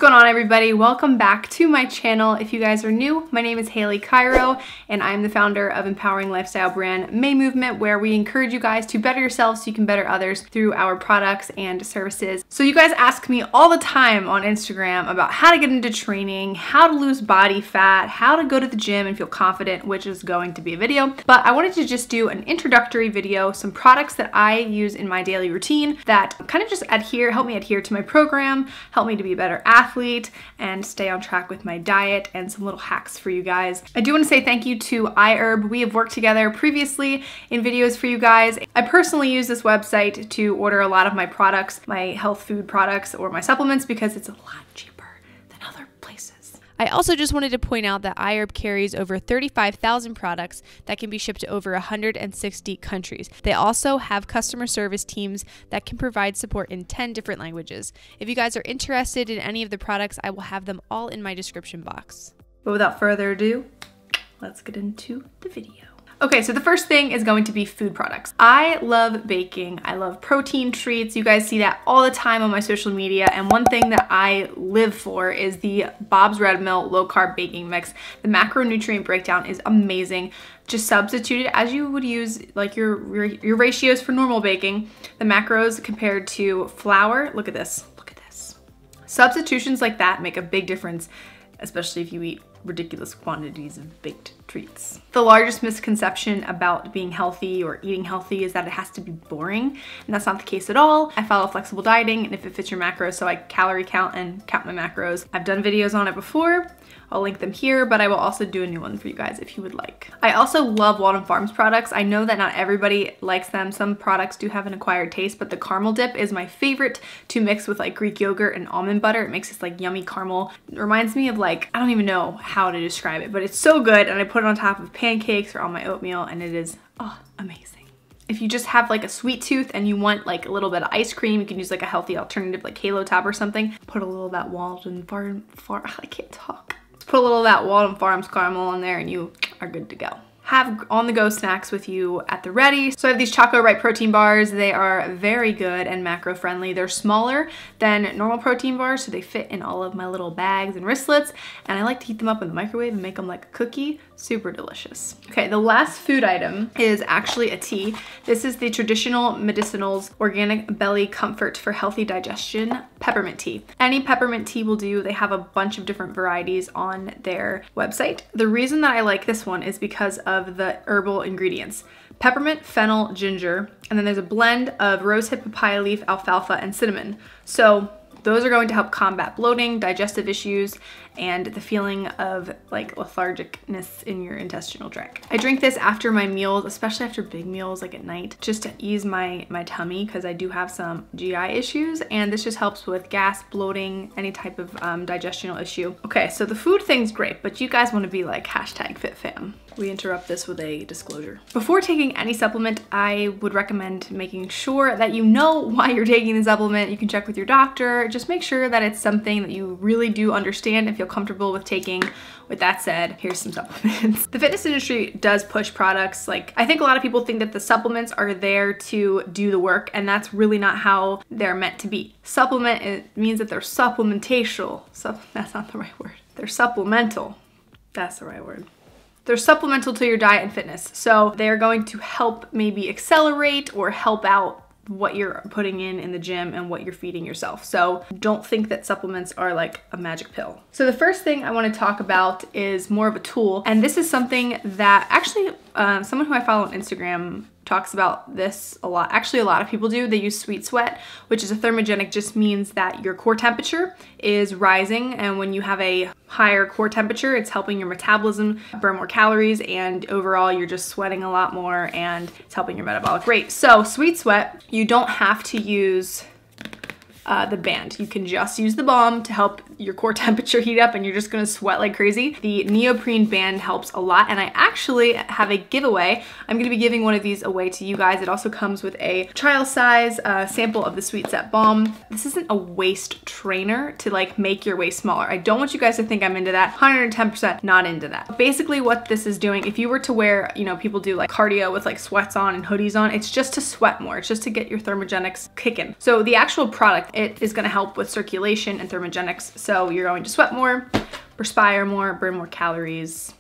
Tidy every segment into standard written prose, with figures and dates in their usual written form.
going on, everybody? Welcome back to my channel. If you guys are new, my name is Haley Cairo and I'm the founder of empowering lifestyle brand May Movement, where we encourage you guys to better yourselves so you can better others through our products and services. So you guys ask me all the time on Instagram about how to get into training, how to lose body fat, how to go to the gym and feel confident, which is going to be a video. But I wanted to just do an introductory video, some products that I use in my daily routine that kind of just help me adhere to my program, help me to be a better athlete and stay on track with my diet, and some little hacks for you guys. I do want to say thank you to iHerb. We have worked together previously in videos for you guys. I personally use this website to order a lot of my products, my health food products or my supplements, because it's a lot cheaper than other places. I also just wanted to point out that iHerb carries over 35,000 products that can be shipped to over 160 countries. They also have customer service teams that can provide support in 10 different languages. If you guys are interested in any of the products, I will have them all in my description box. But without further ado, let's get into the video. Okay, so the first thing is going to be food products. I love baking. I love protein treats. You guys see that all the time on my social media. And one thing that I live for is the Bob's Red Mill low-carb baking mix. The macronutrient breakdown is amazing. Just substitute it as you would use like your ratios for normal baking. The macros compared to flour. Look at this. Look at this. Substitutions like that make a big difference, especially if you eat ridiculous quantities of baked treats. The largest misconception about being healthy or eating healthy is that it has to be boring, and that's not the case at all. I follow flexible dieting, and if it fits your macros, so I calorie count and count my macros. I've done videos on it before. I'll link them here, but I will also do a new one for you guys if you would like. I also love Walden Farms products. I know that not everybody likes them. Some products do have an acquired taste, but the caramel dip is my favorite to mix with like Greek yogurt and almond butter. It makes this like yummy caramel. It reminds me of like, I don't even know how to describe it, but it's so good, and I put it on top of pancakes or on my oatmeal, and it is, oh, amazing. If you just have like a sweet tooth and you want like a little bit of ice cream, you can use like a healthy alternative like Halo Top or something. Put a little of that Walden Farm, I can't talk. Put a little of that Walden Farms caramel in there and you are good to go. Have on-the-go snacks with you at the ready. So I have these ChocoRite protein bars. They are very good and macro-friendly. They're smaller than normal protein bars, so they fit in all of my little bags and wristlets, and I like to heat them up in the microwave and make them like a cookie. Super delicious. Okay, the last food item is actually a tea. This is the traditional Medicinals Organic Belly Comfort for Healthy Digestion peppermint tea. Any peppermint tea will do. They have a bunch of different varieties on their website. The reason that I like this one is because of the herbal ingredients: peppermint, fennel, ginger, and then there's a blend of rosehip, papaya leaf, alfalfa, and cinnamon. So those are going to help combat bloating, digestive issues, and the feeling of like lethargicness in your intestinal tract. I drink this after my meals, especially after big meals like at night, just to ease my tummy, because I do have some GI issues, and this just helps with gas, bloating, any type of digestional issue. Okay, so the food thing's great, but you guys want to be like #FitFam. We interrupt this with a disclosure. Before taking any supplement, I would recommend making sure that you know why you're taking the supplement. You can check with your doctor. Just make sure that it's something that you really do understand and feel comfortable with taking. With that said, here's some supplements. The fitness industry does push products. Like, I think a lot of people think that the supplements are there to do the work, and that's really not how they're meant to be. Supplement, it means that they're supplemental. That's not the right word. They're supplemental. That's the right word. They're supplemental to your diet and fitness. So they're going to help maybe accelerate or help out what you're putting in the gym and what you're feeding yourself. So don't think that supplements are like a magic pill. So the first thing I want to talk about is more of a tool. And this is something that actually someone who I follow on Instagram talks about this a lot. Actually, a lot of people do. They use Sweet Sweat, which is a thermogenic, just means that your core temperature is rising. And when you have a higher core temperature, it's helping your metabolism burn more calories, and overall you're just sweating a lot more, and it's helping your metabolic rate. So Sweet Sweat, you don't have to use the band. You can just use the balm to help your core temperature heat up, and you're just gonna sweat like crazy. The neoprene band helps a lot, and I actually have a giveaway. I'm gonna be giving one of these away to you guys. It also comes with a trial size sample of the Sweet Set balm. This isn't a waist trainer to like make your waist smaller. I don't want you guys to think I'm into that. 110% not into that. Basically what this is doing, if you were to wear, you know, people do like cardio with like sweats on and hoodies on, it's just to sweat more. It's just to get your thermogenics kicking. So the actual product, it is gonna help with circulation and thermogenics. So you're going to sweat more, perspire more, burn more calories.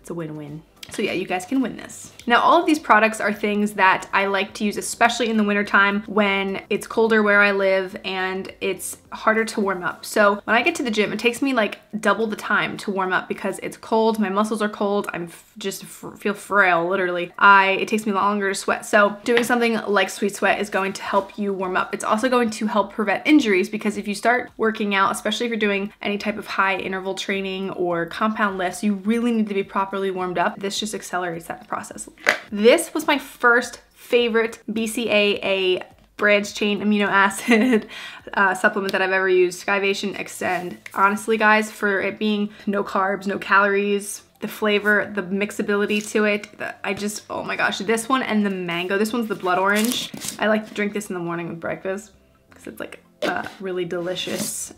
It's a win-win. So yeah, you guys can win this. Now, all of these products are things that I like to use, especially in the wintertime when it's colder where I live and it's harder to warm up. So when I get to the gym, it takes me like double the time to warm up because it's cold, my muscles are cold, I'm just feel frail, literally. It takes me longer to sweat. So doing something like Sweet Sweat is going to help you warm up. It's also going to help prevent injuries because if you start working out, especially if you're doing any type of high interval training or compound lifts, you really need to be properly warmed up. This just accelerates that process. This was my first favorite BCAA branched chain amino acid supplement that I've ever used, Scivation Xtend. Honestly, guys, for it being no carbs, no calories, the flavor, the mixability to it, oh my gosh, this one and the mango, this one's the blood orange. I like to drink this in the morning with breakfast because it's like really delicious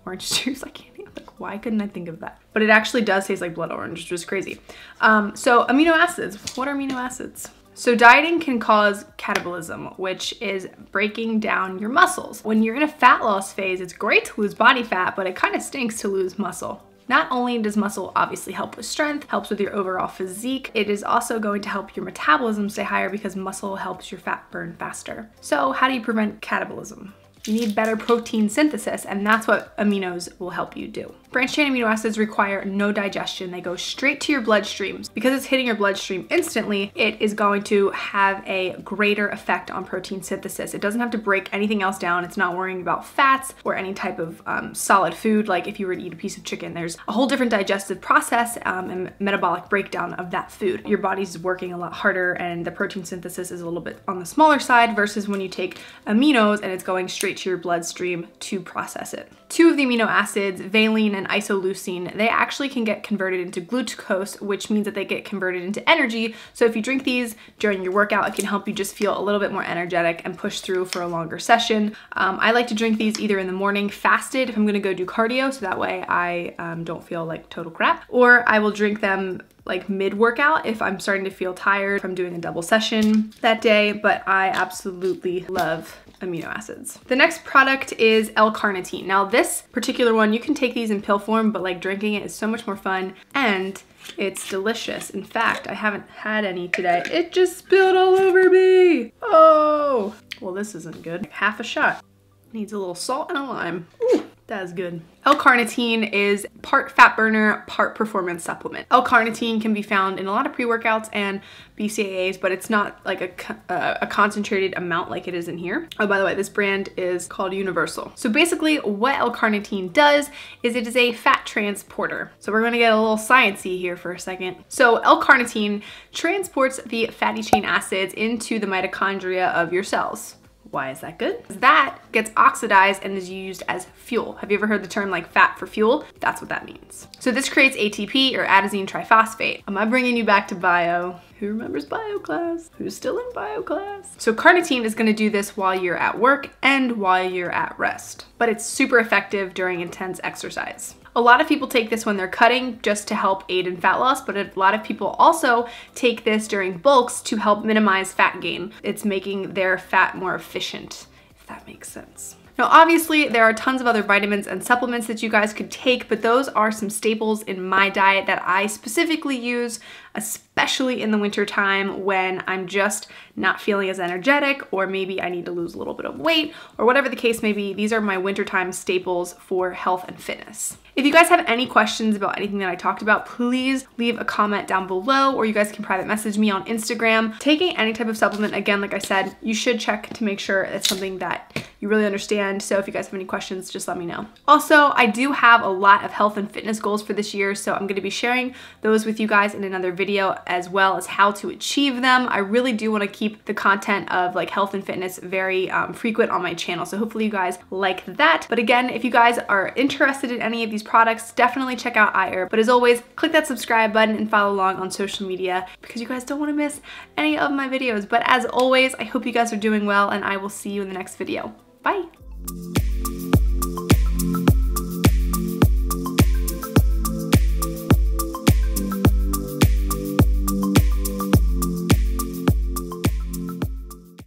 orange juice. I can't even, like, why couldn't I think of that? But it actually does taste like blood orange, which is crazy. So amino acids, what are amino acids? So dieting can cause catabolism, which is breaking down your muscles. When you're in a fat loss phase, it's great to lose body fat, but it kind of stinks to lose muscle. Not only does muscle obviously help with strength, helps with your overall physique, it is also going to help your metabolism stay higher because muscle helps your fat burn faster. So how do you prevent catabolism? You need better protein synthesis, and that's what aminos will help you do. Branched chain amino acids require no digestion. They go straight to your bloodstreams. Because it's hitting your bloodstream instantly, it is going to have a greater effect on protein synthesis. It doesn't have to break anything else down. It's not worrying about fats or any type of solid food. Like if you were to eat a piece of chicken, there's a whole different digestive process and metabolic breakdown of that food. Your body's working a lot harder and the protein synthesis is a little bit on the smaller side versus when you take aminos and it's going straight to your bloodstream to process it. Two of the amino acids, valine and isoleucine, they actually can get converted into glucose, which means that they get converted into energy. So if you drink these during your workout, it can help you just feel a little bit more energetic and push through for a longer session. I like to drink these either in the morning fasted if I'm gonna go do cardio, so that way I don't feel like total crap, or I will drink them like mid-workout if I'm starting to feel tired from doing a double session that day, but I absolutely love amino acids. The next product is L-carnitine. Now this particular one, you can take these in pill form, but like drinking it is so much more fun and it's delicious. In fact, I haven't had any today. It just spilled all over me. Oh, well, this isn't good. Half a shot. Needs a little salt and a lime. Ooh. That is good. L-carnitine is part fat burner, part performance supplement. L-carnitine can be found in a lot of pre-workouts and BCAAs, but it's not like a concentrated amount like it is in here. Oh, by the way, this brand is called Universal. So basically what L-carnitine does is it is a fat transporter. So we're gonna get a little sciencey here for a second. So L-carnitine transports the fatty chain acids into the mitochondria of your cells. Why is that good? That gets oxidized and is used as fuel. Have you ever heard the term like fat for fuel? That's what that means. So this creates ATP or adenosine triphosphate. Am I bringing you back to bio? Who remembers bio class? Who's still in bio class? So carnitine is gonna do this while you're at work and while you're at rest, but it's super effective during intense exercise. A lot of people take this when they're cutting just to help aid in fat loss, but a lot of people also take this during bulks to help minimize fat gain. It's making their fat more efficient, if that makes sense. Now, obviously, there are tons of other vitamins and supplements that you guys could take, but those are some staples in my diet that I specifically use, especially in the winter time when I'm just not feeling as energetic, or maybe I need to lose a little bit of weight, or whatever the case may be. These are my wintertime staples for health and fitness. If you guys have any questions about anything that I talked about, please leave a comment down below, or you guys can private message me on Instagram. Taking any type of supplement, again, like I said, you should check to make sure it's something that you really understand. So if you guys have any questions, just let me know. Also, I do have a lot of health and fitness goals for this year, so I'm gonna be sharing those with you guys in another video, as well as how to achieve them. I really do wanna keep the content of like health and fitness very frequent on my channel, so hopefully you guys like that. But again, if you guys are interested in any of these products, definitely check out iHerb. But as always, click that subscribe button and follow along on social media because you guys don't wanna miss any of my videos. But as always, I hope you guys are doing well, and I will see you in the next video. Bye.